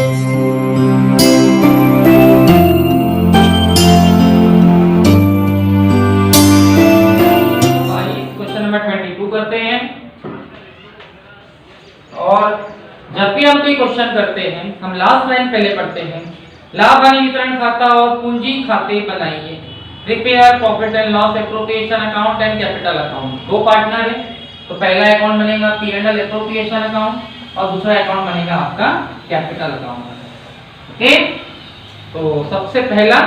Question number 22 करते हैं। और जब भी हम कोई क्वेश्चन करते हैं हम लास्ट लाइन पहले पढ़ते हैं, लाभ हानि वितरण खाता और पूंजी खाते बनाइए। Prepare profit and loss appropriation account and capital account. दो पार्टनर है, तो पहला अकाउंट बनेगा P&L एप्रोप्रिएशन अकाउंट और दूसरा अकाउंट बनेगा आपका कैपिटल अकाउंट। ओके, तो सबसे पहला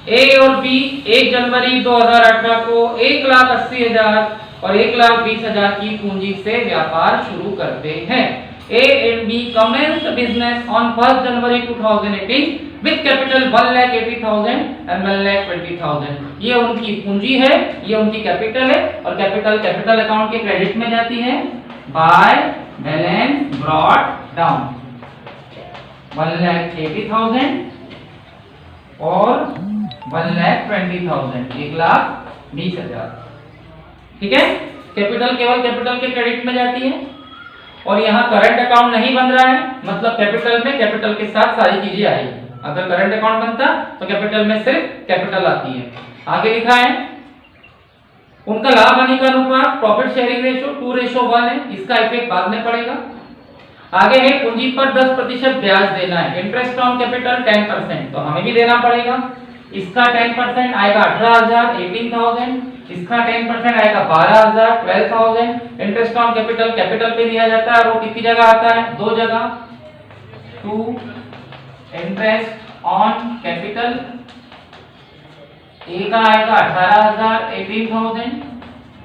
ए और बी 1 जनवरी 2018 को 1,80,000 और 1,20,000 की पूंजी से व्यापार शुरू करते हैं। A and B commenced business on 1st January 2018 with capital 1,80,000 and 1,20,000। ये उनकी पूंजी है, ये उनकी कैपिटल है और कैपिटल अकाउंट के क्रेडिट में जाती है बाय बैलेंस ब्रॉट डाउन 1,80,000 और 1,20,000 1,20,000। ठीक है, कैपिटल केवल कैपिटल के क्रेडिट में जाती है और यहाँ करंट अकाउंट नहीं बन रहा है, मतलब कैपिटल में कैपिटल के साथ सारी चीजें आएगी। अगर करंट अकाउंट बनता तो कैपिटल में सिर्फ कैपिटल आती है। आगे लिखा है उनका लाभ हानि का अनुपात प्रॉफिट शेयरिंग रेशियो 2:1 है, इसका इफेक्ट बाद में पड़ेगा। आगे है पूंजी पर 10% ब्याज देना है, इंटरेस्ट ऑन कैपिटल 10%, तो हमें भी देना पड़ेगा। इसका 10% आएगा 18,000 18,000, इसका 10% आएगा 12,000 12,000। इंटरेस्ट ऑन कैपिटल कैपिटल पे दिया जाता है और वो कितनी जगह आता है? 2 जगह। To interest on capital A का आएगा 18,000 18,000,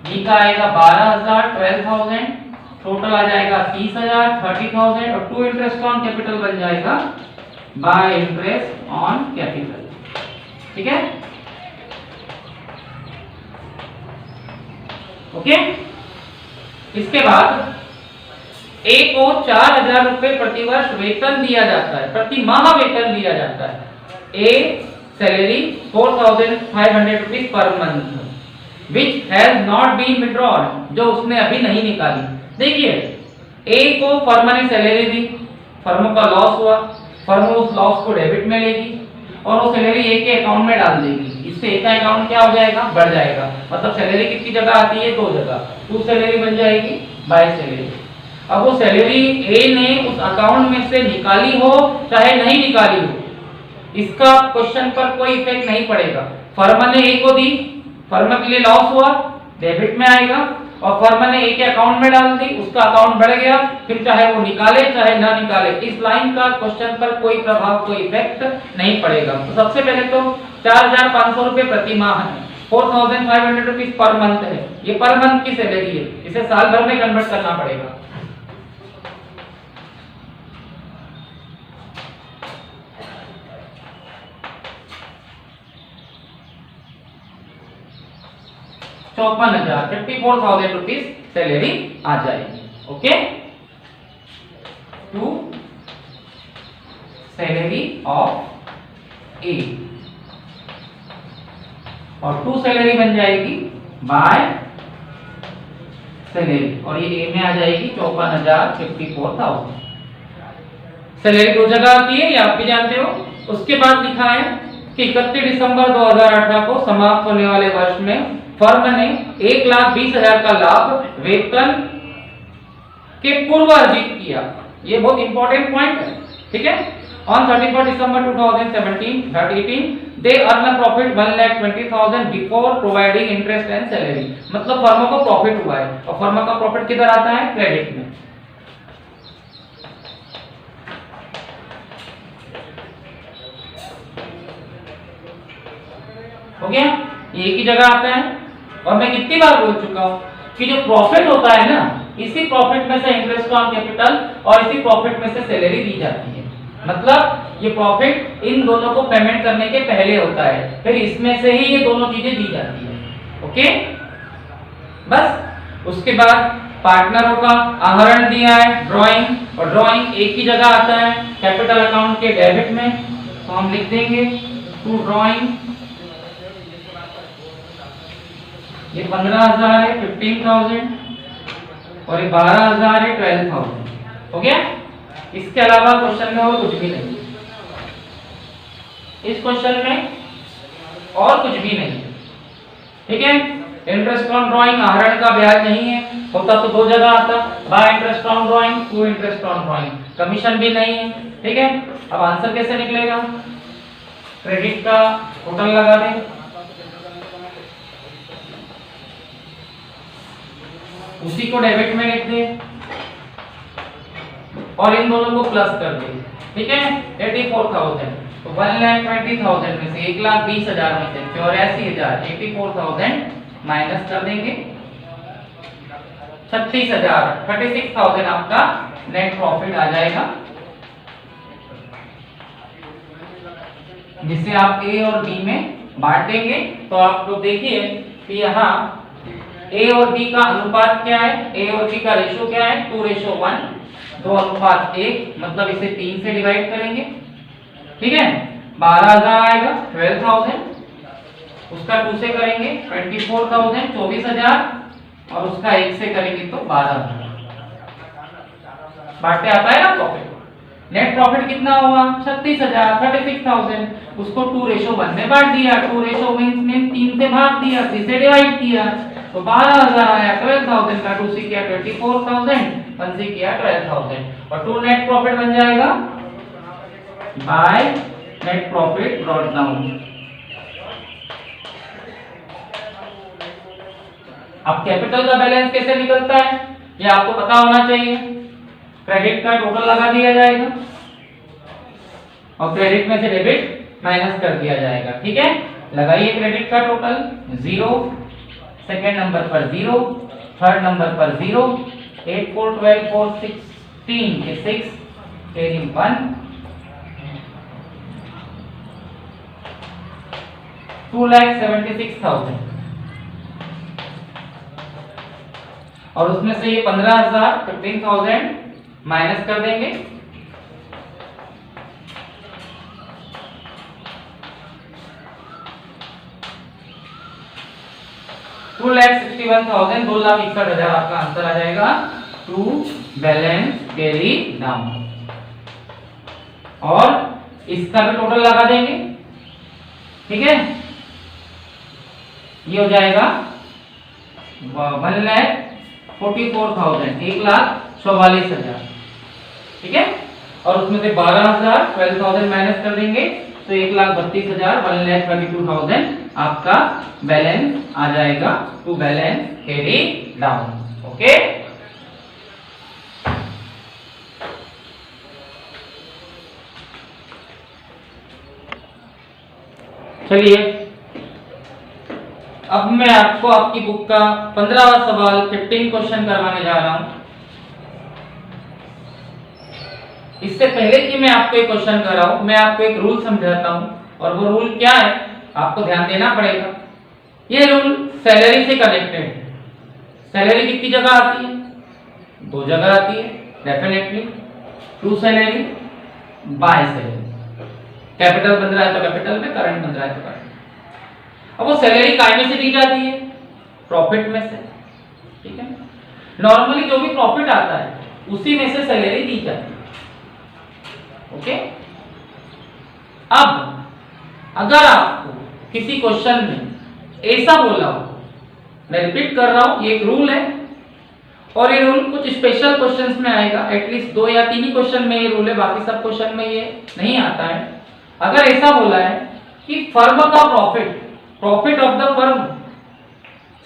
बी का आएगा 12,000 12,000, टोटल आ जाएगा 30,000 30,000 और टू इंटरेस्ट ऑन कैपिटल बन जाएगा बाय इंटरेस्ट ऑन कैपिटल। ठीक है, ओके। इसके बाद ए को 4,000 रुपए प्रतिवर्ष वेतन दिया जाता है, प्रति माह वेतन दिया जाता है। A salary 4,500 rupees per month which has not been withdrawn, जो उसने अभी नहीं निकाली। देखिए ए को फर्म ने सैलरी दी, फर्म का लॉस हुआ, फर्म उस लॉस को डेबिट में लेगी और वो सैलरी ए के अकाउंट में डाल देगी। इससे ए का अकाउंट क्या हो जाएगा? बढ़ जाएगा। मतलब सैलरी कितनी जगह आती है? 2 जगह। टू सैलरी बन जाएगी बाय सैलरी। अब वो सैलरी ए ने उस अकाउंट में से निकाली हो चाहे नहीं निकाली हो, इसका क्वेश्चन पर कोई इफेक्ट नहीं पड़ेगा। फर्म ने ए को दी, फर्म के लिए लॉस हुआ, डेबिट में आएगा और फर्म ने ए के अकाउंट में डाल दी, उसका अकाउंट बढ़ गया, फिर चाहे वो निकाले चाहे ना निकाले, इस लाइन का क्वेश्चन पर कोई प्रभाव कोई इफेक्ट नहीं पड़ेगा। तो सबसे पहले तो 4,500 रुपए प्रति माह है, 4,500 रुपीज पर मंथ है, ये पर मंथ की सैलरी है, इसे साल भर में कन्वर्ट करना पड़ेगा। ₹54,000 54,000 रुपीज सैलरी आ जाएगी। ओके, टू सैलरी ऑफ ए और टू सैलरी बन जाएगी बाय सैलरी और ये ए में आ जाएगी 54,000 54,000। सैलरी 2 जगह आती है, ये आप भी जानते हो। उसके बाद लिखा है कि 31 दिसंबर 2018 को समाप्त होने वाले वर्ष में फर्म ने 1,20,000 का लाभ वेतन के पूर्व अर्जित किया। ये बहुत इंपॉर्टेंट पॉइंट है। ठीक है, on 31 December 2018 they earn a profit 1,20,000 before providing interest and salary. मतलब फर्म को प्रॉफिट हुआ है और फर्म का प्रॉफिट किधर आता है? क्रेडिट में। हो गया, ये एक ही जगह आता है। और मैं कितनी बार बोल चुका हूं कि जो प्रॉफिट होता है ना, इसी प्रॉफिट में से इंटरेस्ट ऑन कैपिटल और इसी प्रॉफिट में से सैलरी दी जाती है। मतलब ये प्रॉफिट इन दोनों को पेमेंट करने के पहले होता है, फिर इसमें से ही ये दोनों चीजें दी जाती है। ओके, बस उसके बाद पार्टनरों का आहरण दिया है ड्राइंग, और ड्राइंग एक ही जगह आता है कैपिटल अकाउंट के डेबिट में, तो हम लिख देंगे टू ड्राइंग। ये 15,000 है 15,000 और ये 12,000 है 12,000। हो गया। इसके अलावा क्वेश्चन में और कुछ भी नहीं, इस क्वेश्चन में और कुछ भी नहीं, ठीक है। इंटरेस्ट ऑन ड्राइंग आहरण का ब्याज नहीं है, होता तो दो जगह आता, by interest on drawing, to interest on drawing, commission भी नहीं है, ठीक है। अब आंसर कैसे निकलेगा, क्रेडिट का टोटल लगा दें, उसी को डेबिट में लिख दें और इन दोनों को प्लस कर दें, ठीक है। 84,000 तो 1,20,000 में से 1,20,000 में से 84,000 84,000 माइनस कर देंगे 36,000 36,000 आपका नेट प्रॉफिट आ जाएगा, जिसे आप ए और बी में बांट देंगे। तो आप लोग देखिए कि यहाँ ए और बी का अनुपात क्या है, ए और बी का रेशो क्या है, 2:1, 2:1, मतलब इसे 3 से डिवाइड करेंगे, ठीक है। 12,000 आएगा, 12,000, उसका 2 से करेंगे 24,000, 24,000, और उसका 1 से करेंगे तो 12,000। बांटते आता है ना प्रॉफिट। नेट प्रॉफिट कितना हुआ, 36,000, 36,000, उसको 2:1 में बांट दिया, 2:1 में 3 से भाग दिया, 3 से डिवाइड किया, तो 12,000 आया, 12,000 का 2 से किया 24,000, 1 से किया 12,000, और 2 नेट प्रॉफिट बन जाएगा by net profit brought down. अब कैपिटल का बैलेंस कैसे निकलता है ये आपको पता होना चाहिए। क्रेडिट का टोटल लगा दिया जाएगा और क्रेडिट में से डेबिट माइनस कर दिया जाएगा, ठीक है। लगाइए क्रेडिट का टोटल 0, सेकेंड नंबर पर 0, थर्ड नंबर पर 0, 8, 4, 12, 4, 16 के 6, carrying 1, 2,76,000, और उसमें से ये 15,000 15,000 माइनस कर देंगे, $2,61,000, 2,61,000 आपका आंसर आ जाएगा टू बैलेंस कैरी डाउन। और इसका भी टोटल लगा देंगे, ठीक है। ये हो जाएगा 1,44,000, 1,44,000, ठीक है। और उसमें से 12,000 12,000 माइनस कर देंगे तो 1,32,000 1,32,000 आपका बैलेंस आ जाएगा to balance carry down. Okay, चलिए अब मैं आपको आपकी बुक का 15वां सवाल 15 क्वेश्चन करवाने जा रहा हूं। इससे पहले कि मैं आपको एक क्वेश्चन कराऊं, मैं आपको एक रूल समझाता हूं, और वो रूल क्या है आपको ध्यान देना पड़ेगा। ये रूल सैलरी से कनेक्टेड है। सैलरी कितनी जगह आती है? 2 जगह आती है definitely, to salary, by salary. Capital बन रहा है तो कैपिटल में, करंट बन रहा है तो करंट। अब वो सैलरी काय में से दी जाती है? प्रॉफिट में से, ठीक है। नॉर्मली जो भी प्रॉफिट आता है उसी में से सैलरी दी जाती है। ओके, अब अगर आपको किसी क्वेश्चन में ऐसा बोला हो, मैं रिपीट कर रहा हूं, ये एक रूल है और ये रूल कुछ स्पेशल क्वेश्चंस में आएगा, एटलीस्ट 2 या 3 ही क्वेश्चन में ये रूल है, बाकी सब क्वेश्चन में ये नहीं आता है। अगर ऐसा बोला है कि फर्म का profit of the firm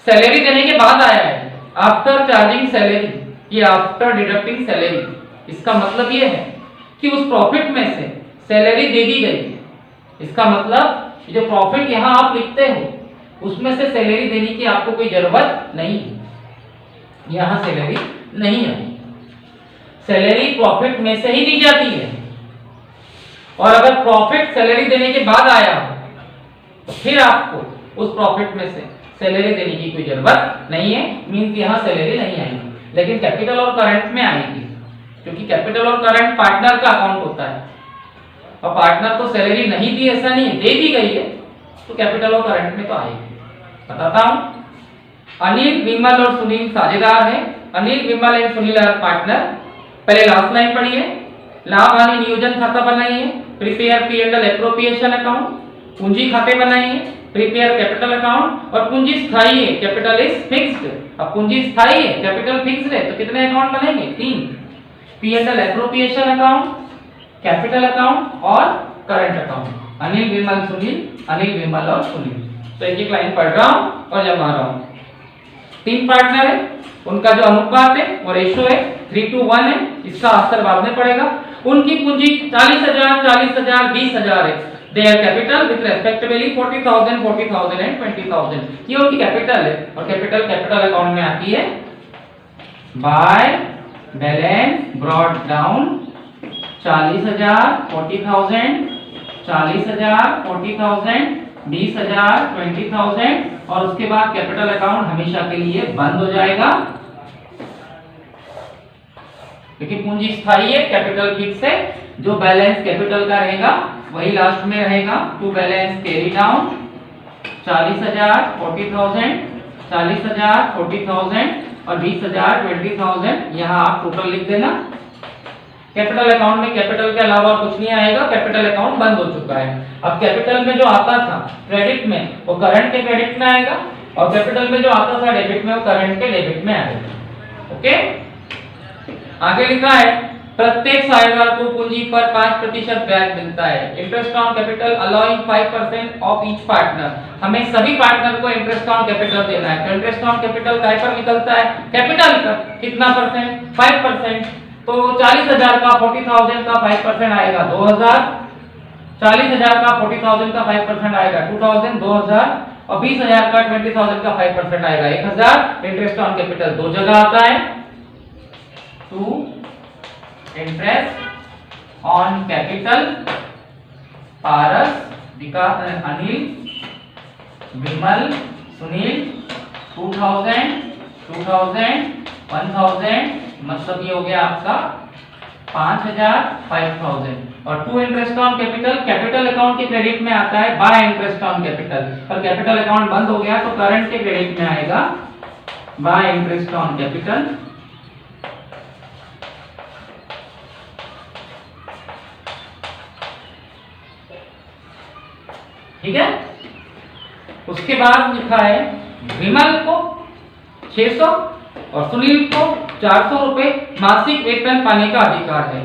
salary देने के बाद आया है, आफ्टर चार्जिंग सैलरी, ये आफ्टर डिडक्टिंग सैलरी, इसका मतलब ये है कि उस प्रॉफिट में से सैलरी दे दी गई। इसका मतलब जो प्रॉफिट यहां आप लिखते हो उसमें से सैलरी देने की आपको कोई जरूरत नहीं है, यहां सैलरी नहीं है। सैलरी प्रॉफिट में से ही दी जाती है, और अगर प्रॉफिट सैलरी देने के बाद आया हो तो फिर आपको उस प्रॉफिट में से सैलरी देने की कोई जरूरत नहीं है, मींस यहां सैलरी नहीं आएगी। लेकिन कैपिटल और करंट में आएगी, क्योंकि कैपिटल और करंट पार्टनर का अकाउंट होता है, और पार्टनर तो सैलरी नहीं दी ऐसा नहीं है, दे दी गई है, तो कैपिटल और करंट में तो आएगी। बताता हूं, अनिल, विमल और सुनील साझेदार हैं। Anil, Vimal and Sunil are partner. पहले लास्ट लाइन पढ़िए, लाभ हानि नियोजन खाता बनाइए, प्रिपेयर P&L एप्रोप्रिएशन अकाउंट, पूंजी खाते बनाइए, प्रिपेयर कैपिटल अकाउंट, और पूंजी स्थायी है, कैपिटल इज फिक्स्ड। अब पूंजी स्थायी है, कैपिटल फिक्स्ड है, तो कितने अकाउंट बनेंगे? 3, P&L appropriation account, capital account और करंट अकाउंट। अनिल, विमल, सुनील, अनिल, विमल और सुनील। तो एक एक लाइन पढ़ रहा हूं और जमा रहा हूं। 3 पार्टनर है, उनका जो अनुपात है वो रेशो है 3:1 है, इसका असर बाद में पड़ेगा। उनकी पूंजी 40,000, 40,000, 20,000 है। Their capital with respectively 40,000, 40,000 and 20,000। ये उनकी कैपिटल है, और कैपिटल अकाउंट में आती है बाय बैलेंस ब्रॉट डाउन 40,000, 40,000, 40,000, 40,000, 20,000, 20,000, और उसके बाद कैपिटल अकाउंट हमेशा के लिए बंद हो जाएगा, क्योंकि पूंजी स्थायी है, कैपिटल फिक्स है। जो बैलेंस कैपिटल का रहेगा वही लास्ट में रहेगा। टू बैलेंस कैरी डाउन 40,000, 40,000, 40,000, 40,000 और 20,000, 20,000। यहाँ आप टोटल लिख देना। कैपिटल अकाउंट में कैपिटल के अलावा कुछ नहीं आएगा, कैपिटल अकाउंट बंद हो चुका है। अब कैपिटल में जो आता था क्रेडिट में, वो करंट के क्रेडिट में आएगा, और कैपिटल में जो आता था डेबिट में, वो करंट के डेबिट में आएगा। ओके, आगे लिखा है प्रत्येक साझेदार को पूंजी पर 5% ब्याज मिलता है। Interest on capital allowing 5% of each partner. हमें सभी पार्टनर को इंटरेस्ट ऑन कैपिटल देना है। तो इंटरेस्ट ऑन कैपिटल काय पर निकलता है? कैपिटल पर। कितना परसेंट? 5%। तो 40,000 का 40,000 का 5% आएगा 2,000, 40,000 का 40,000 का 5% आएगा 2,000, 2,000, और 20,000 का 20,000 का 5% आएगा 1,000। इंटरेस्ट ऑन कैपिटल दो जगह आता है, to interest on capital, Paras, Vikas, Anil, Vimal, Sunil, 2,000, 2,000, 1,000, मतलब ये हो गया आपका 5,000, 5,000। और to interest on capital, capital account के क्रेडिट में आता है बाय इंटरेस्ट ऑन कैपिटल। पर कैपिटल अकाउंट बंद हो गया तो करंट के क्रेडिट में आएगा बाय इंटरेस्ट ऑन कैपिटल। ठीक है। उसके बाद लिखा है विमल को 600 और सुनील को 400 रुपए मासिक वेतन पाने का अधिकार है।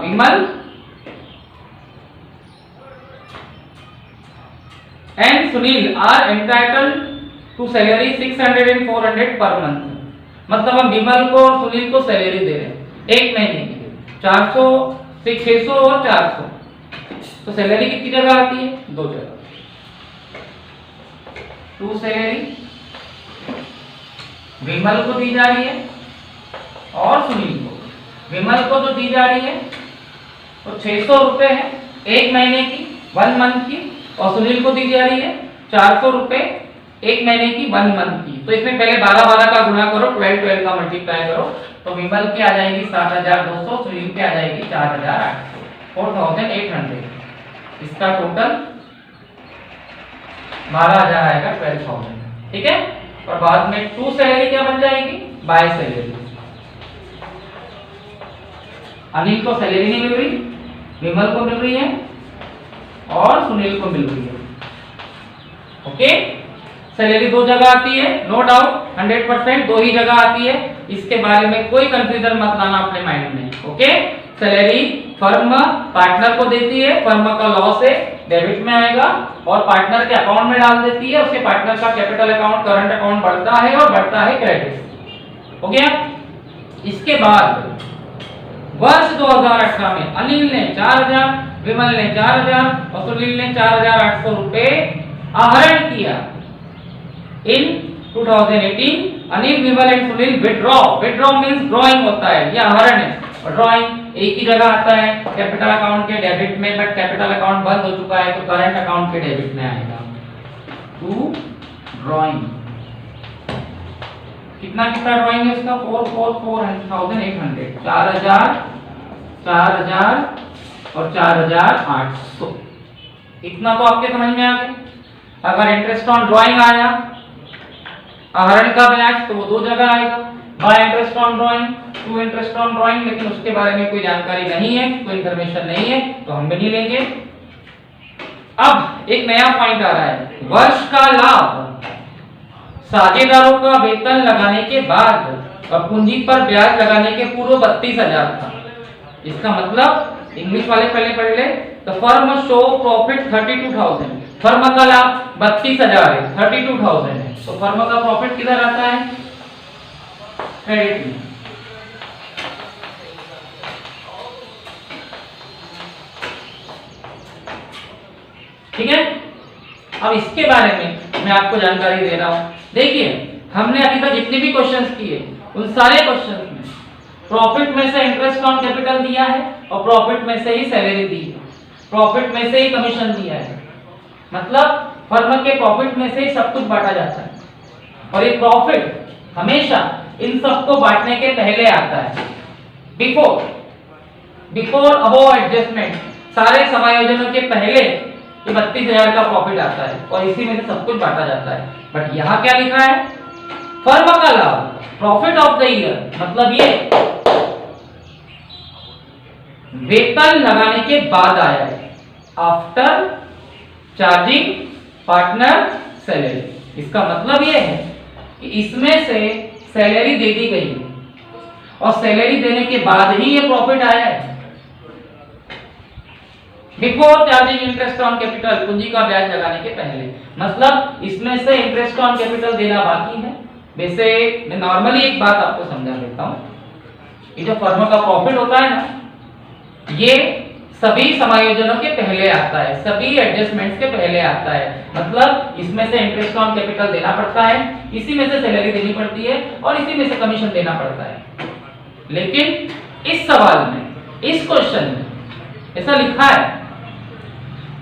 Vimal and Sunil are entitled to salary 600 and 400 per month. मतलब हम विमल को और सुनील को सैलरी दे रहे हैं एक महीने की 400 से 600 और 400। तो सैलरी कितनी जगह आती है? 2 जगह। टू सैलरी विमल को दी जा रही है और सुनील को। विमल को जो दी जा रही है तो 600 रुपए है एक महीने की, 1 मंथ की, और सुनील को दी जा रही है 400 रुपए एक महीने की, 1 मंथ की। तो इसमें पहले 12-12 का गुणा करो, 12-12 का मल्टीप्लाई करो, तो विमल की आ जाएगी 7,200, सुनील की आ जाएगी 4,800, 4,800। इसका टोटल 12,000 आएगा, 12,000। ठीक है। और बाद में टू सैलरी क्या बन जाएगी? By salary. अनिल को सैलरी नहीं मिल रही, विमल को मिल रही है और सुनील को मिल रही है। ओके, सैलरी 2 जगह आती है, नो डाउट, 100% 2 ही जगह आती है। इसके बारे में कोई कंफ्यूजन मत लाना अपने माइंड में। ओके, सैलरी फर्म पार्टनर को देती है, फर्म का लॉस है, डेबिट में आएगा, और पार्टनर के अकाउंट में डाल देती है। उसके पार्टनर का कैपिटल अकाउंट, करंट अकाउंट बढ़ता है और बढ़ता है क्रेडिट। हो गया। इसके बाद वर्ष 2018 में अनिल ने 4,000, विमल ने 4,000 और सुनील ने 4,800 रुपए आहरण किया। In 2018 Anil, Vimal and Sunil withdraw means drawing होता है, यह आहरण है। और ड्रॉइंग एक ही जगह आता है कैपिटल अकाउंट के डेबिट में, बट कैपिटल अकाउंट बंद हो चुका है तो करंट अकाउंट के डेबिट में आएगा। टू ड्रॉइंग कितना ड्रॉइंग है इसका? 4,800, 4,000, 4,000 और 4,800। इतना तो आपके समझ में आ गया। अगर इंटरेस्ट ऑन ड्रॉइंग आया आहरण का ब्याज तो वो 2 जगह आएगा, by interest on drawing, to interest on drawing, लेकिन उसके बारे में कोई जानकारी नहीं है, कोई इंफॉर्मेशन नहीं है, तो हम भी नहीं लेंगे। अब एक नया पॉइंट आ रहा है, वर्ष का लाभ साझेदारों का वेतन लगाने के बाद और पूंजी पर ब्याज लगाने के पूर्व 32,000 था। इसका मतलब इंग्लिश वाले पहले पढ़ ले, the firm show profit 32,000, firm का लाभ 32,000 है, 32,000 है, तो फर्म का प्रॉफिट किधर आता है? क्रेडिट में। ठीक है, अब इसके बारे में मैं आपको जानकारी दे रहा हूं। देखिए, हमने अभी तक जितने भी क्वेश्चंस किए उन सारे क्वेश्चंस में प्रॉफिट में से इंटरेस्ट ऑन कैपिटल दिया है और प्रॉफिट में से ही सैलरी दी है, प्रॉफिट में से ही कमीशन दिया है, मतलब फर्म के प्रॉफिट में से ही सब कुछ बांटा जाता है। और ये प्रॉफिट हमेशा इन सबको बांटने के पहले आता है, बिफोर अबोव एडजस्टमेंट, सारे समायोजनों के पहले ये 32,000 का प्रॉफिट आता है और इसी में से सब कुछ बांटा जाता है। बट यहाँ क्या लिखा है? फर्म का लाभ प्रॉफिट ऑफ द ईयर, मतलब ये वेतन लगाने के बाद आया है, आफ्टर चार्जिंग पार्टनर सैलरी। इसका मतलब ये है कि इसमें से सैलरी दे दी गई है और सैलरी देने के बाद ही ये प्रॉफिट आया है। Before charging interest on capital, पूंजी का ब्याज लगाने के पहले, मतलब इसमें से इंटरेस्ट ऑन कैपिटल देना बाकी है। वैसे मैं नॉर्मली एक बात आपको समझा देता हूं, ये जो फर्म का प्रॉफिट होता है ना, ये सभी समायोजनों के पहले आता है, सभी एडजस्टमेंट्स के पहले आता है, मतलब इसमें से इंटरेस्ट ऑन कैपिटल देना पड़ता है, इसी में से सैलरी देनी पड़ती है और इसी में से कमीशन देना पड़ता है। लेकिन इस सवाल में, इस क्वेश्चन में ऐसा लिखा है,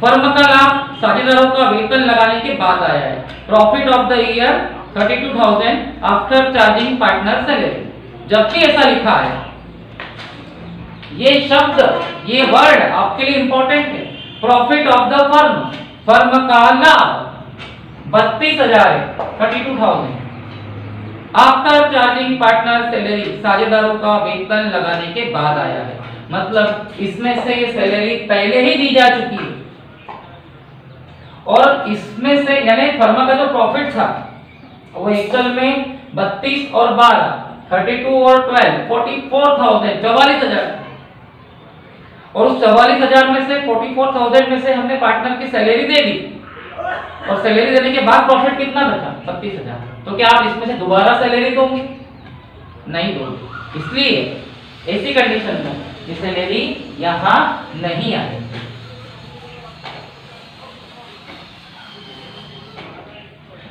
फर्म का लाभ साझेदारों का वेतन लगाने के बाद आया है, profit of the year 32,000 after charging partner salary. जबकि ऐसा लिखा है, ये शब्द, ये वर्ड आपके लिए इंपॉर्टेंट है, profit of the firm, firm का लाभ 32,000 है, 32,000 आफ्टर चार्जिंग पार्टनर सैलरी, साझेदारों का वेतन लगाने के बाद आया है, मतलब इसमें से ये सैलरी पहले ही दी जा चुकी है और इसमें से यानी फर्म का जो प्रॉफिट था वो एक्चुअल में 32 और 12, 32 और 12, 44,000, 44,000, और उस 44,000 में से 44,000 में से हमने पार्टनर की सैलरी दे दी और सैलरी देने के बाद प्रॉफिट कितना बचा? 32,000। तो क्या आप इसमें से दोबारा सैलरी दोगे? नहीं दोगे। इसलिए ऐसी कंडीशन में ये सैलरी यहां नहीं आएगी।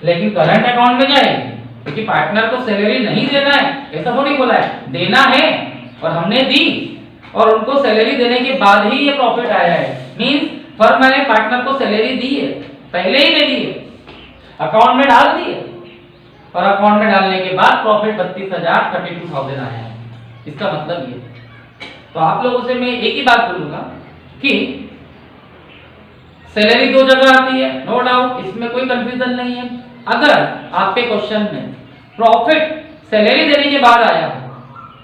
लेकिन करंट अकाउंट में जाएगी, क्योंकि पार्टनर को सैलरी नहीं देना है, ऐसा थोड़ी बोला है, देना है और हमने दी और उनको सैलरी देने के बाद ही ये प्रॉफिट आया है। मींस फर्म ने पार्टनर को सैलरी दी है, पहले ही दे दी है, अकाउंट में डाल दी है और अकाउंट में डालने के बाद प्रॉफिट 32,000, 32,000 आया है। इसका मतलब ये। तो आप लोगों से मैं एक ही बात बोलूंगा कि सैलरी दो जगह आती है, नो डाउट, इसमें कोई कंफ्यूजन नहीं है। अगर आपके क्वेश्चन में प्रॉफिट सैलरी देने के बाद आया हो,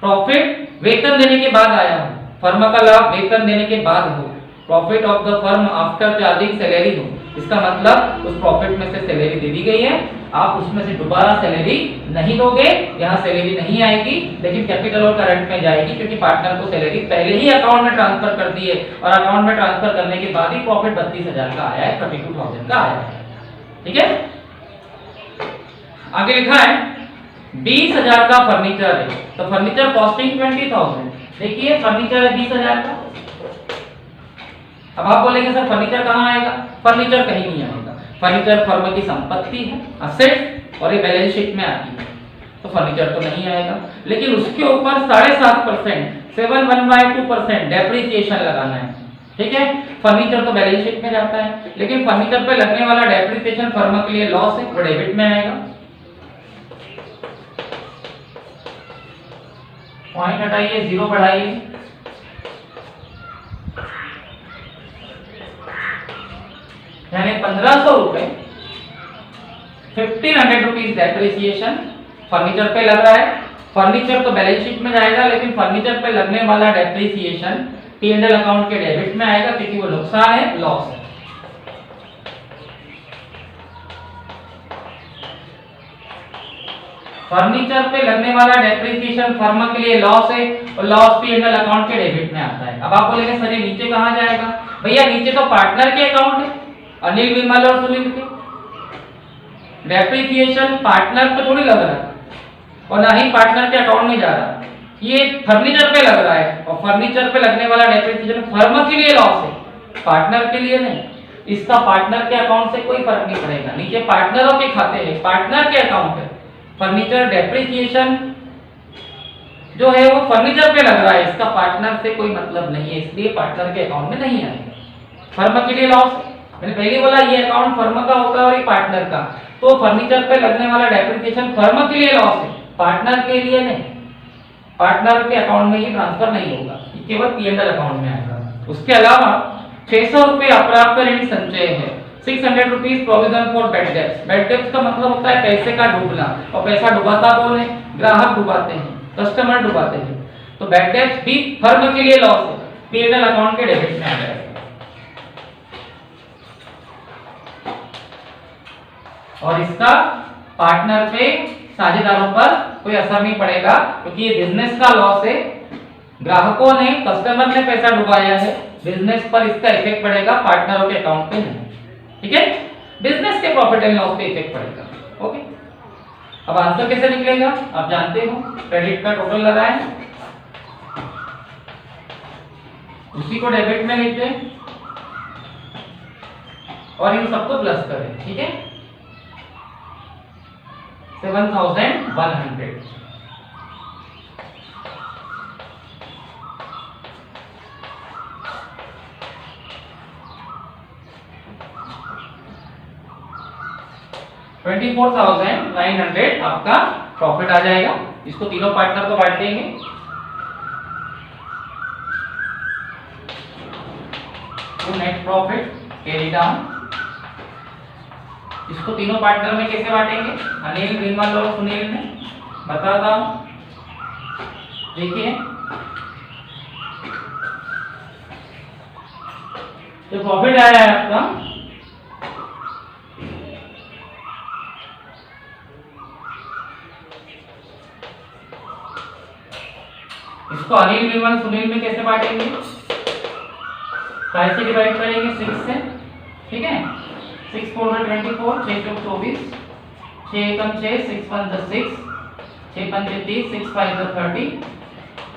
प्रॉफिट वेतन देने के बाद आया हो, फर्म का लाभ वेतन देने के बाद हो, profit of the firm after charging salary हो, इसका मतलब उस प्रॉफिट में से सैलरी दे दी गई है, आप उसमें से दोबारा सैलरी नहीं दोगे, यहाँ सैलरी नहीं आएगी, लेकिन कैपिटल और करंट में जाएगी, क्योंकि पार्टनर को सैलरी पहले ही अकाउंट में ट्रांसफर कर दी है और अकाउंट में ट्रांसफर करने के बाद ही प्रॉफिट 32,000 का आया है, 32,000 का आया है। ठीक है, आगे लिखा है 20,000 का फर्नीचर है, तो फर्नीचर कॉस्टिंग 20,000। देखिए फर्नीचर है 20,000 का। अब आप बोलेंगे सर फर्नीचर कहाँ आएगा? फर्नीचर कहीं नहीं आएगा, फर्नीचर फर्म की संपत्ति है, असेट, और ये बैलेंस शीट में आती है, तो फर्नीचर तो नहीं आएगा। लेकिन उसके ऊपर 7.5%, 7.12% डेप्रिसिएशन लगाना है। ठीक है, फर्नीचर तो बैलेंस शीट में जाता है, लेकिन फर्नीचर पे लगने वाला डेप्रिसिएशन फर्म के लिए लॉस है, वो डेबिट में आएगा। पॉइंट हटाइए, 0 बढ़ाइए, यानी 1,500 रुपए, 1,500 रुपीज डेप्रिसिएशन फर्नीचर पे लग रहा है, फर्नीचर तो बैलेंस शीट में जाएगा, लेकिन फर्नीचर पे लगने वाला डेप्रिसिएशन P&L अकाउंट के डेबिट में आएगा, क्योंकि वो नुकसान है, लॉस है। फर्नीचर पे लगने वाला डेप्रिसिएशन फर्म के लिए लॉस है और लॉस P&L अकाउंट के डेबिट में आता है। अब आप बोलेंगे सर ये नीचे कहां जाएगा? भैया नीचे तो पार्टनर के अकाउंट है, अनिल, विमल और सुनील के। डेप्रिसिएशन पार्टनर पे थोड़ी लग रहा है और ना ही पार्टनर के अकाउंट में जा रहा है, ये फर्नीचर पे लग रहा है। और फर्नीचर पे लगने वाला डेप्रिसिएशन फर्म के लिए लॉस है, पार्टनर के लिए नहीं। इसका पार्टनर के अकाउंट से कोई फर्क नहीं पड़ेगा, नीचे पार्टनरों के खाते हैं, पार्टनर के अकाउंट है। फर्नीचर डेप्रिसिएशन जो है वो फर्नीचर पे लग रहा है, इसका पार्टनर से कोई मतलब नहीं है, इसलिए पार्टनर के अकाउंट में नहीं आएगा। फर्म के लिए लॉस, मैंने पहले बोला ये अकाउंट फर्म का होगा और ये पार्टनर का, तो फर्नीचर पे लगने वाला डेप्रिसिएशन फर्म के लिए लॉस है, पार्टनर के लिए नहीं। पार्टनर के अकाउंट में ये ट्रांसफर नहीं होगा, ये केवल P&L अकाउंट में आएगा। उसके अलावा 600 रुपये अप्राप्त ऋण संचय है, 600 rupees provision for bad debts. Bad debts का मतलब होता है पैसे का डूबना, और पैसा डुबाता कौन है? ग्राहक डुबाते हैं, कस्टमर डुबाते हैं। तो बैड डेब्ट्स भी फर्म के लिए लॉस है, P&L अकाउंट के डेबिट में आ जाएगा। और इसका पार्टनर पे, साझेदारों पर कोई असर नहीं पड़ेगा, क्योंकि ये बिजनेस का लॉस है, ग्राहकों ने, कस्टमर ने पैसा डुबाया है, बिजनेस पर इसका इफेक्ट पड़ेगा, पार्टनरों के अकाउंट पे नहीं। ठीक है, बिजनेस के प्रॉफिट एंड लॉस पे इफेक्ट पड़ेगा। ओके, अब आंसर कैसे निकलेगा आप जानते हो, क्रेडिट का टोटल लगाएं, उसी को डेबिट में लिख दें और इन सबको प्लस करें। ठीक है, 7,100 24,900 आपका प्रॉफिट आ जाएगा। इसको तीनों पार्टनर को बांट देंगे। तो नेट प्रॉफिट कैरी डाउन, इसको तीनों पार्टनर में कैसे बांटेंगे? अनिल, विमल और सुनील ने, बताता हूं। देखिए, जो प्रॉफिट आया है आपका, इसको अनिल, विमल, सुनील में कैसे बांटेंगे? 5 से डिवाइड करेंगे, 6 से। ठीक है, 6 4 24, 6 2 24, 6 1 6, 6 1 6, 6 5 30, 6 5 30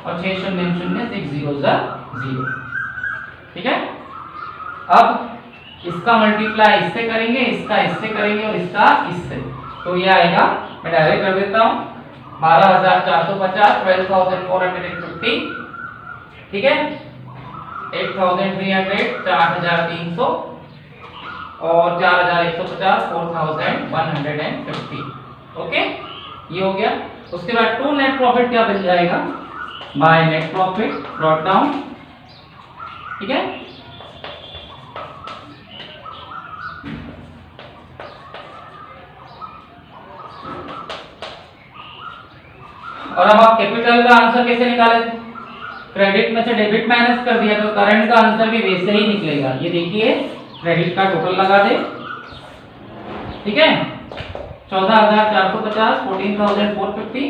और 6 0 0, 6 0 0। ठीक है, अब इसका मल्टीप्लाई इससे करेंगे, इसका इससे करेंगे और इसका इससे, तो ये आएगा, मैं डायरेक्ट कर देता हूं, 12,450, 12,450। ठीक है, 8,300, 4,300 और 4,150, 4,150। ओके, ये हो गया। उसके बाद टू नेट प्रॉफिट क्या बन जाएगा? By net profit brought down. ठीक है, और अब आप कैपिटल का आंसर कैसे निकाले थे? क्रेडिट में से डेबिट माइनस कर दिया, तो करंट का आंसर भी वैसे ही निकलेगा। ये देखिए, क्रेडिट का टोटल लगा दे। ठीक है, 14,450, 14,450,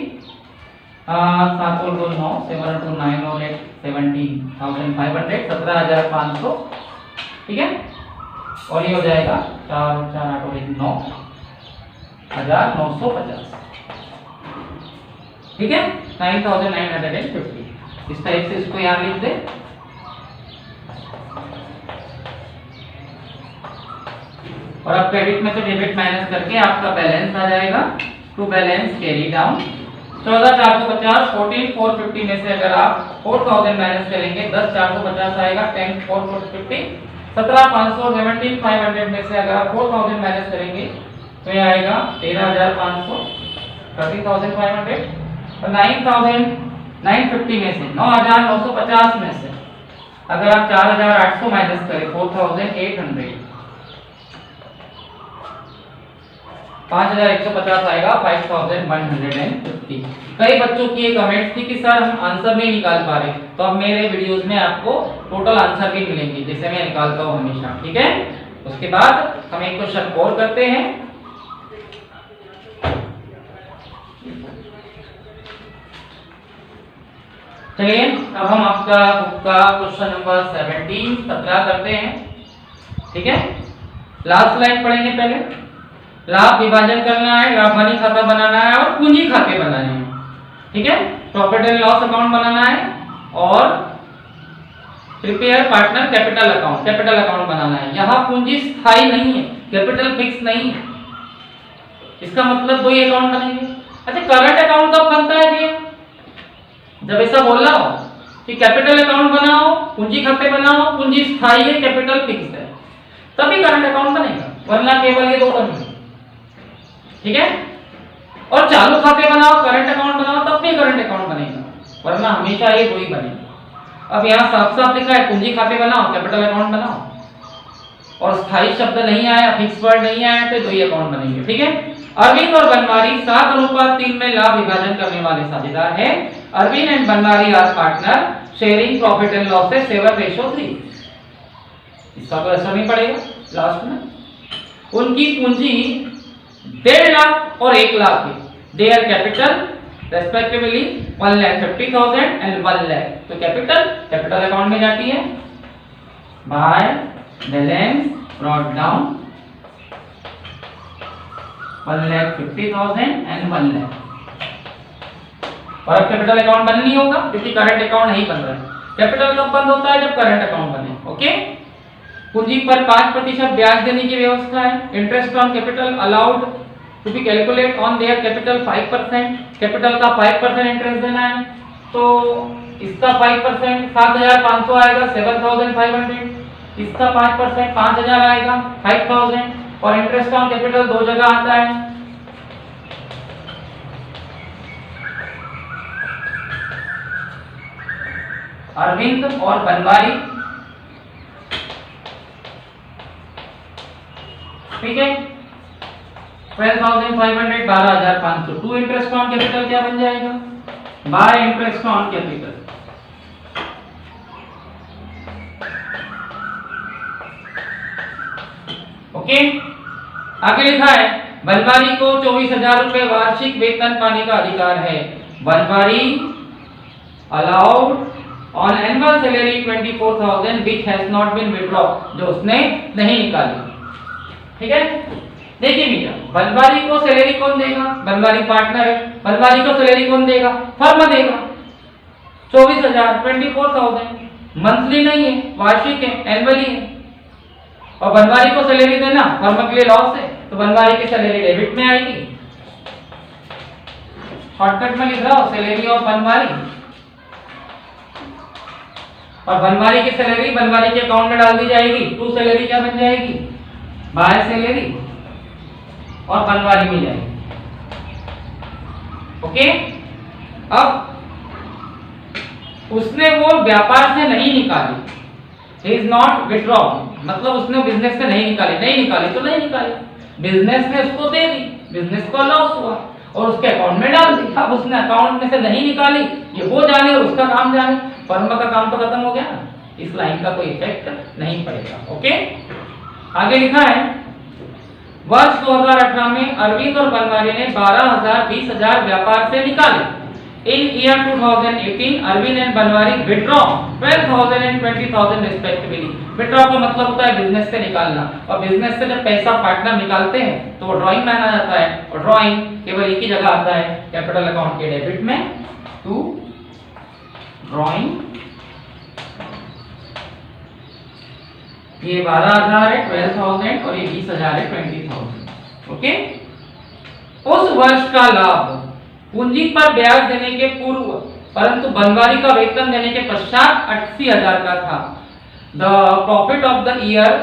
7 और 2 9, 7 2 9 और 8 17,500, 17,500। ठीक है, और ये हो जाएगा 4 और 4 8 और 1 9,950। ठीक है, 9,950। इस टाइप से इसको यहाँ लिख दे। और अब क्रेडिट में से डेबिट माइनस करके आपका बैलेंस आ जाएगा। टू बैलेंस कैरी डाउन, 14,450, 14,450 में से अगर आप 4,000 माइनस करेंगे, 10,450 आएगा, 10,450, 17,500, 17,500 में से अगर आप 4,000 माइनस करेंगे तो ये आएगा 13,500, 13,500 और 9,950 में से 9,950 में से अगर आप 4,800 माइनस करें 4,800, 5150 आएगा 5150। कई बच्चों की ये कमेंट्स थी कि सर हम आंसर नहीं निकाल पा रहे, तो अब मेरे वीडियोस में आपको टोटल आंसर भी मिलेंगे जैसे मैं निकालता हूँ हमेशा, ठीक है। उसके बाद हम एक क्वेश्चन और करते हैं। चलिए अब हम आपका बुक का क्वेश्चन नंबर 17 करते हैं, ठीक है। लास्ट लाइन पढ़ेंगे पहले। लाभ विभाजन करना है, लाभ हानि खाता बनाना है और पूंजी खाते बनाने हैं, ठीक है। प्रॉफिट एंड लॉस अकाउंट बनाना है और प्रिपेयर पार्टनर कैपिटल अकाउंट बनाना है। यहाँ पूंजी स्थायी नहीं है, कैपिटल फिक्स नहीं है, इसका मतलब दो ही अकाउंट बनेंगे। अच्छा, करंट अकाउंट कब बनता है भैया? जब ऐसा बोल रहा हो कि कैपिटल अकाउंट बनाओ, पूंजी खाते बनाओ, पूंजी स्थायी है, कैपिटल फिक्स है, तभी करंट अकाउंट बनेगा, वरना केवल ये दो बनेंगे, ठीक है। और चालू खाते बनाओ, करंट अकाउंट बनाओ, तब भी करंट अकाउंट बनेगा, वरना हमेशा ये दो ही बनेगा। अब यहाँ साफ साफ लिखा है पूंजी खाते बनाओ, कैपिटल अकाउंट बनाओ, और स्थायी शब्द नहीं आया, फिक्स वर्ड नहीं आया, तो दो ही अकाउंट बनेंगे, ठीक है। अरविंद और बनवारी 7:3 में लाभ विभाजन करने वाले साझेदार हैं। Arvind and Banwari are partner sharing profit and loss है 7:3। इसका कोई असर नहीं पड़ेगा लास्ट में। उनकी पूंजी 1.5 लाख और 1 लाख है। Their capital respectively 1,50,000 and 1 lakh. तो कैपिटल अकाउंट में जाती है। By balance brought down 1,50,000 and 1 lakh. और अब कैपिटल अकाउंट बंद नहीं होगा क्योंकि करंट अकाउंट नहीं बन रहा है। कैपिटल कब बंद होता है? जब करंट अकाउंट बने, ओके। पूंजी पर 5% ब्याज देने की व्यवस्था है। Interest on capital allowed to be calculate on their capital 5%। Capital का 5% इंटरेस्ट देना है, तो इसका 5% 7,500 आएगा 7,500। इसका 5% 5,000 आएगा 5,000। और इंटरेस्ट ऑन कैपिटल दो जगह आता है। अरविंद और बनवारी, ठीक है। 12,500 12,500। टू इंटरेस्ट ऑन कैपिटल क्या बन जाएगा? Bye interest on capital. Okay, आगे लिखा है बनवारी को 24,000 रुपए वार्षिक वेतन पाने का अधिकार है। Banwari allowed on annual salary 24,000 which has not been withdrawn, जो उसने नहीं निकाली, ठीक है। देखिए भैया, बनवारी को सैलरी कौन देगा? बनवारी पार्टनर है। बनवारी को सैलरी कौन देगा? फर्म देगा। 24,000 24,000 मंथली नहीं है, वार्षिक है, एनुअली है। और बनवारी को सैलरी देना फर्म के लिए लॉस है, तो बनवारी की सैलरी डेबिट में आएगी। शॉर्टकट में लिख रहा हूं सैलरी ऑफ बनवारी। और बनवारी की सैलरी बनवारी के अकाउंट में डाल दी जाएगी। टू सैलरी क्या बन जाएगी? बाय सैलरी और बनवारी में जाएगी, ओके। अब उसने वो व्यापार से नहीं निकाली, he is not withdrawn, मतलब उसने बिजनेस से नहीं निकाली तो नहीं निकाली। बिजनेस ने उसको दे दी, बिजनेस को लॉस हुआ और उसके अकाउंट में डाल दी। अब उसने अकाउंट में से नहीं निकाली, ये वो जाने और उसका काम जाने, फर्म का काम तो खत्म हो गया ना। इस लाइन का कोई इफेक्ट नहीं पड़ेगा, ओके। आगे लिखा है वर्ष 2018 में अरविंद और बनवारी ने 12,000 20,000 व्यापार से निकाले। In year 2018, Arvind and Banwari withdraw 12,000 and 20,000 respectively. Withdraw का मतलब होता है बिजनेस से निकालना, और बिजनेस से जब पैसा पार्टनर निकालते हैं तो वो ड्राइंग में आना जाता है, और ड्राइंग केवल एक ही जगह आता है, कैपिटल अकाउंट के डेबिट में। टू ड्राइंग, ये 12,000 है 12,000 और ये 20,000 है 20,000, ओके। उस वर्ष का लाभ पूंजी पर ब्याज देने के पूर्व परंतु बनवारी का वेतन देने के पश्चात 80,000 का था। The profit of the year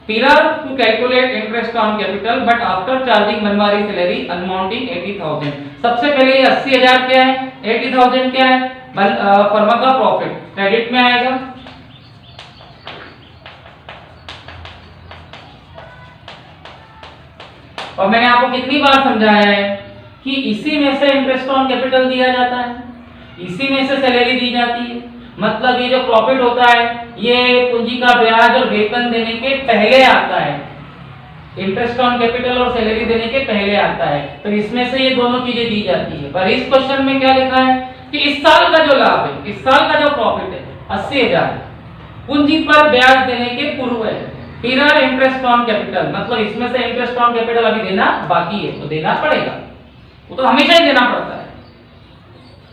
prior to calculate interest on capital but after charging Banwari salary amounting 80,000। सबसे पहले ये 80,000 क्या है, 80,000 क्या है? फर्म का प्रॉफिट क्रेडिट में आएगा। और मैंने आपको कितनी बार समझाया है कि इसी में से इंटरेस्ट ऑन कैपिटल दिया जाता है, इसी में से सैलरी दी जाती है। मतलब ये जो प्रॉफिट होता है ये पूंजी का ब्याज और वेतन देने के पहले आता है, इंटरेस्ट ऑन कैपिटल और सैलरी देने के पहले आता है। तो इसमें से ये दोनों चीजें दी जाती है। पर इस क्वेश्चन में क्या लिखा है कि इस साल का जो लाभ है, इस साल का जो प्रॉफिट है 80,000 पूंजी पर ब्याज देने के पूर्व है, फिर इंटरेस्ट ऑन कैपिटल, मतलब इसमें से इंटरेस्ट ऑन कैपिटल अभी देना बाकी है तो देना पड़ेगा, वो तो हमेशा ही देना पड़ता है।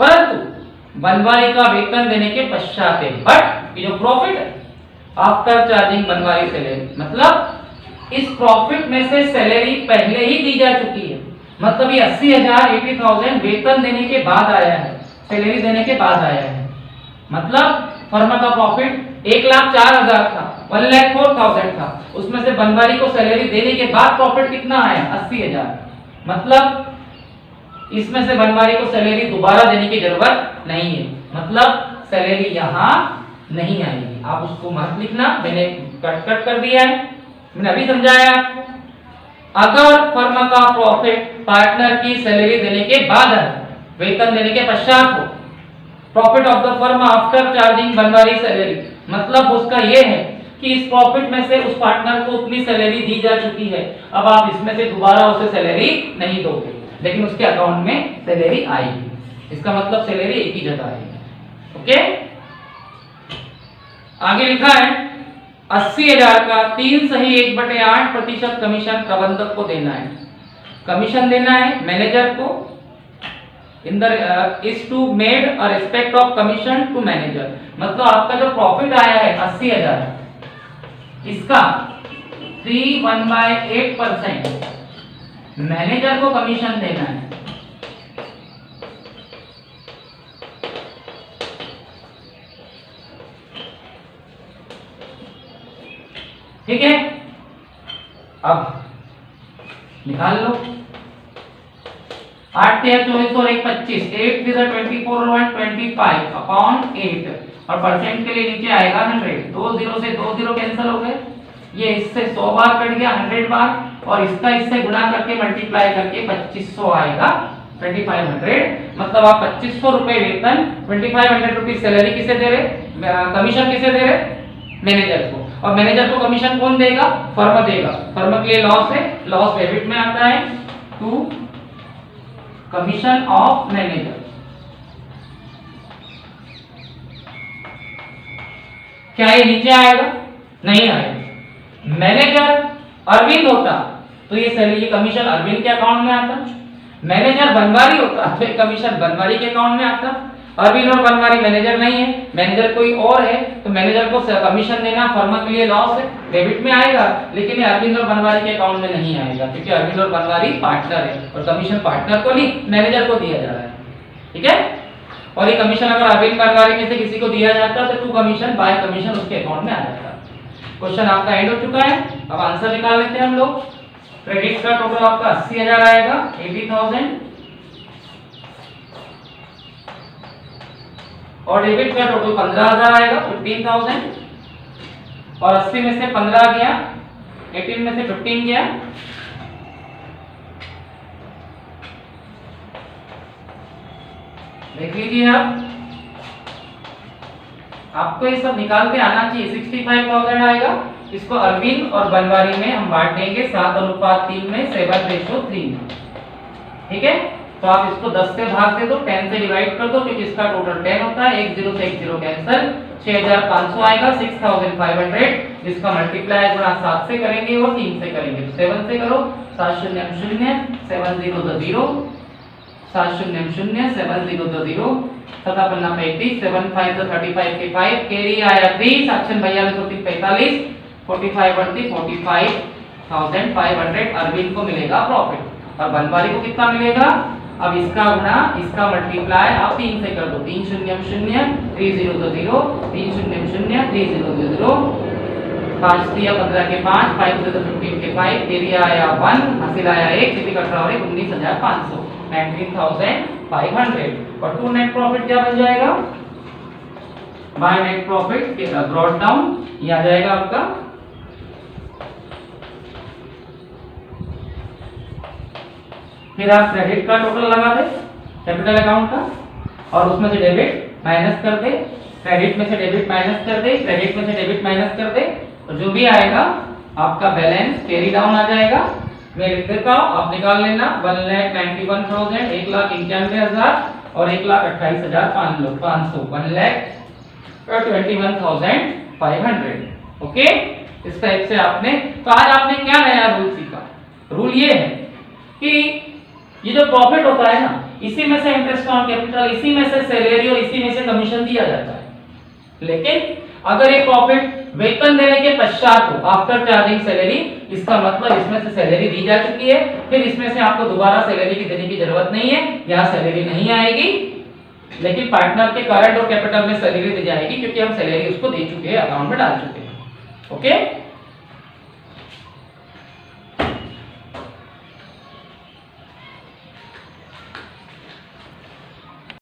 परंतु बनवारी का वेतन देने के पश्चात है, बट ये जो प्रॉफिट है आफ्टर चार्जिंग बनवारी सैलरी, मतलब इस प्रॉफिट में से सैलरी पहले ही दी जा चुकी है। मतलब ये 80,000 80,000 वेतन देने के बाद आया है, सैलरी देने के बाद आया है। मतलब फर्म का प्रॉफिट 1,04,000 था, 1,04,000 था, उसमें से बनवारी को सैलरी देने के बाद प्रॉफिट कितना आया 80,000। मतलब इसमें से बनवारी को सैलरी दोबारा देने की जरूरत नहीं है, मतलब सैलरी यहाँ नहीं आएगी। आप उसको मत लिखना, मैंने कट कर दिया है, मैंने अभी समझाया आपको। अगर फर्म का प्रॉफिट पार्टनर की सैलरी देने के बाद है, वेतन देने के पश्चात हो, profit of the firm after charging Banwari salary, मतलब उसका ये है कि इस प्रॉफिट में से उस पार्टनर को उतनी सैलरी दी जा चुकी है, अब आप इसमें से दोबारा उसे सैलरी नहीं दोगे, लेकिन उसके अकाउंट में सैलरी आएगी। इसका मतलब सैलरी एक ही जगह आएगी। ओके, आगे लिखा है 80,000 का 3 सही 1/8% कमीशन प्रबंधक को देना है। कमीशन देना है मैनेजर को, in the is to made a respect of commission to manager. मतलब आपका जो प्रॉफिट आया है 80,000, इसका 3/1/8% मैनेजर को कमीशन देना है। ठीक है, अब निकाल लो। 8 3 24 और 1 25, 8 3 24 और 1 25 अपॉन 8, और परसेंट के लिए नीचे आएगा 100। 2 0 से 2 0 कैंसिल हो गए, ये इससे 100 बार कट गया 100 बार, और इसका इससे गुणा करके मल्टीप्लाई करके 2500 आएगा 2500। मतलब आप 2500 रुपए वेतन, 2500 रुपीज सैलरी किसे दे रहे, कमीशन किसे दे रहे, मैनेजर को। और मैनेजर को कमीशन कौन देगा, फर्म देगा। फर्म के लिए लॉस है, लॉस डेबिट में आता है टू कमीशन ऑफ मैनेजर। क्या ये नीचे आएगा, नहीं आएगा। मैनेजर अरविंद होता तो ये सैलरी, ये कमीशन अरविंद के अकाउंट में आता। मैनेजर बनवारी होता तो ये कमीशन बनवारी के अकाउंट में आता। अरविंद और बनवारी मैनेजर नहीं है, मैनेजर कोई और है, तो मैनेजर को कमीशन देना फर्म के लिए लॉस है, डेबिट में आएगा, लेकिन ये अरविंद और बनवारी के अकाउंट में नहीं आएगा, क्योंकि अरविंद और बनवारी पार्टनर है और कमीशन पार्टनर को नहीं मैनेजर को दिया जा रहा है। ठीक है, और ये कमीशन अगर अरविंद बनवारी में से किसी को दिया जाता तो टू कमीशन बाय कमीशन उसके अकाउंट में आ जाता। क्वेश्चन आपका एंड हो चुका है। अब आंसर निकाल लेते हैं हम लोग। क्रेडिट का टोटल आपका 80,000 आएगा, 80,000, और डेबिट का टोटल 15,000 आएगा, 15,000, और 80 में से 15 गया, 18 में से 15 गया, देख लीजिए आप, आपको ये सब निकालते आना चाहिए। 65,000 आएगा, इसको अरविंद और बनवारी में हम बांट देंगे 7:3 में, 7:3 में। ठीक है, तो आप इसको 10 से भाग दे दो, 10 से डिवाइड कर दो, क्योंकि इसका टोटल 10 होता है। 1 0 से 1 0 कैंसिल, 6,500 आएगा, 6,500, जिसका मल्टीप्लाई गुणा 7 से करेंगे और 3 से करेंगे, तो 7 से करो, 7 0 0, 7 0 2 0, 7 0 0, 7 0 2 0, 7 5 35, 7 5 35 के 5, कैरी आया 3, सेक्शन 42 होती 45, 45 बढ़ती 45,500 अरविंद को मिलेगा प्रॉफिट, और बनवारी को कितना मिलेगा। अब इसका गुणा इसका मल्टीप्लाई आप 3 से कर दो, 3 0 0, 3 0 2 0, 3 0 0, 3 0 2 0, 5 दिया 15 के 5, 5 से 15 के 5, एरिया आया 1, हासिल आया 1, कितनी कट रहा है 19,500, 19,500। और टू नेट प्रॉफिट क्या बन जाएगा, by net profit brought down, ये आ जाएगा आपका फिर आप क्रेडिट का टोटल लगा दे कैपिटल अकाउंट का, और उसमें से डेबिट माइनस कर दे, क्रेडिट में से डेबिट माइनस कर दे, क्रेडिट में से डेबिट माइनस कर दे, और जो भी आएगा आपका बैलेंस कैरी डाउन आ जाएगा। मैं लिख देता हूँ, आप निकाल लेना। 1,91,000, 1,91,000 और 1,28,500, 1,21,500। ओके, इस टाइप से आपने, तो आज आपने क्या नया रूल सीखा? रूल ये है कि ये जो प्रॉफिट होता है ना, इसी में से इंटरेस्ट ऑन कैपिटल, इसी में से सैलरी और इसी में से कमीशन दिया जाता है। लेकिन अगर ये प्रॉफिट वेतन देने के पश्चात हो, आफ्टर चार्जिंग सैलरी, इसका मतलब इसमें से सैलरी दी जा चुकी है, फिर इसमें से आपको दोबारा सैलरी की देने की जरूरत नहीं है, यहाँ सैलरी नहीं आएगी। लेकिन पार्टनर के करंट और कैपिटल में सैलरी दी जाएगी, क्योंकि हम सैलरी उसको दे चुके हैं, अकाउंट में डाल चुके हैं। ओके।